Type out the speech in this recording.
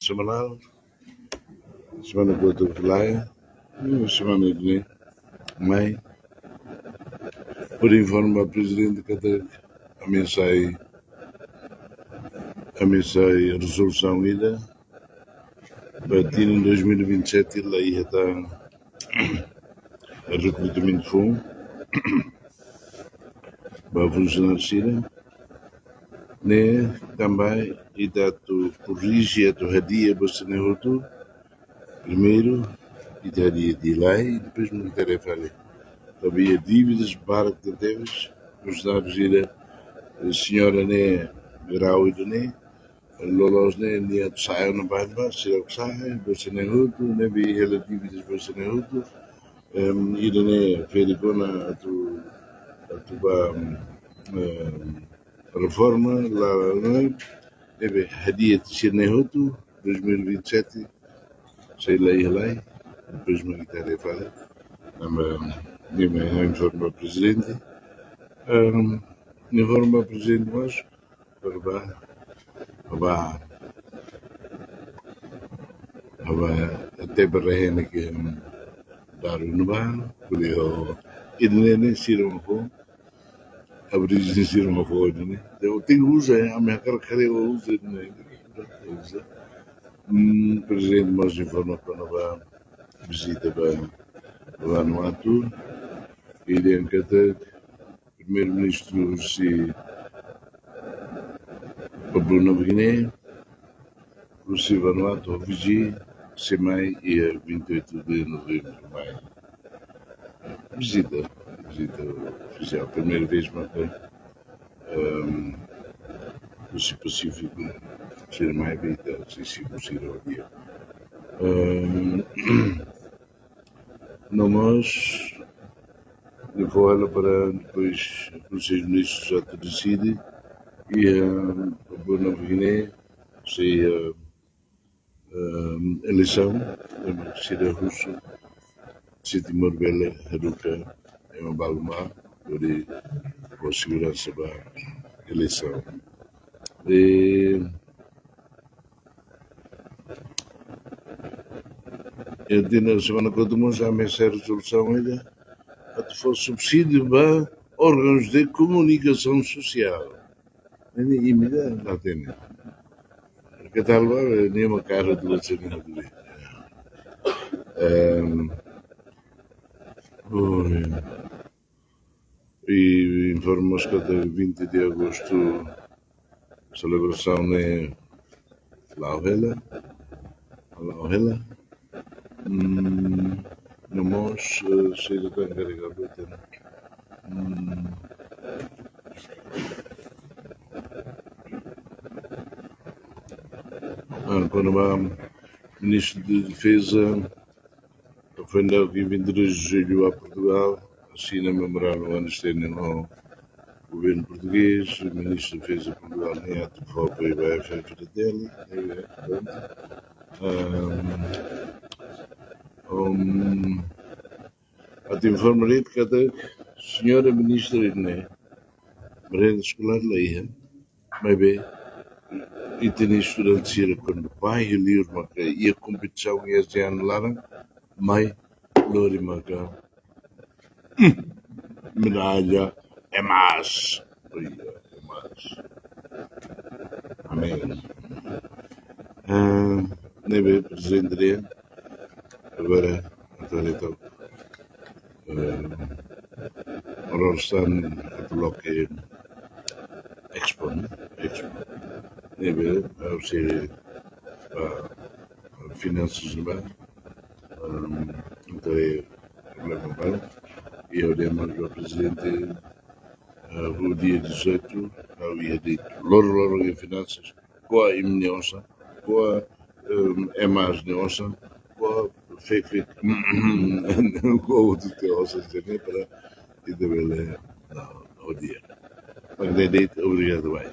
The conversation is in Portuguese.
semanal, semana com outro Pelaya, semana de mãe, por informe ao Presidente que ameaçai a resolução ida, para ter em 2027 ele aí está a recrutamento de fundo, para funcionar Síria, né, também, e dado corrige a torradia bastante roto, primeiro, e daria de lá e depois me tarefa. Havia dívidas, barco de deves, os dados a senhora né, grau e né, lolos né, nem a saio no bairro, se eu saio, você nem ruto, né, vi ela dívidas, você nem ruto, e né, verigona a tua reforma, lá, né, deve hadia de ser nem ruto, 2027, sei lá, depois me tarefa. Nimeni informa o Presidente. Informa o Presidente, mas até para que dar o novo, porque ele sira uma foto, abrir sira uma foto, né? Eu tenho usa, a minha cara usa, né? Presidente, mas informa para nova visita para Vanuatu, e dentro que Primeiro-Ministro se Papua Nova Guiné, o Vanuatu, Fiji, Semai e a 28 de novembro, maio. Visita oficial, primeira vez marca o Pacífico, Semai e a se possível ao dia. Não nós, levou ela para depois os seus ministros já te decide e a Papua Nova Guiné, se a eleição, se era russo, se Timor Bela, Haruka, é uma balma, por segurança da eleição. E eu tinha na semana que eu já me essa resolução ainda, que for subsídio para órgãos de comunicação social. E me dá, não tem. Que tal agora, nem uma cara de lançamento ali. E informamos que até 20 de agosto celebração na Lauhela. Não nós chega a encarregar do tema. Quando o Ministro de Defesa foi no dia 23 de julho a Portugal, assina memorando o understanding ao governo português, o Ministro de Defesa de Portugal nem ato de volta e vai a feira dele. Até informarei que a senhora Ministra Irene, merenda escolar leia, mas bem, e tem estudante ir quando vai e ler uma e a competição é de ano mai lori maka medalha é mais, amém. Nebe Presidente agora então Rostan bloque Expo nebe ao ser finanças no banco, então é problema banco, e eu lembro do Presidente o dia 18, eu ia dito, Loro em finanças, com a imuniosa, com a mais neosa, com a fefe, com o outro teosa, para e deve o dia. Mas, obrigado, bem.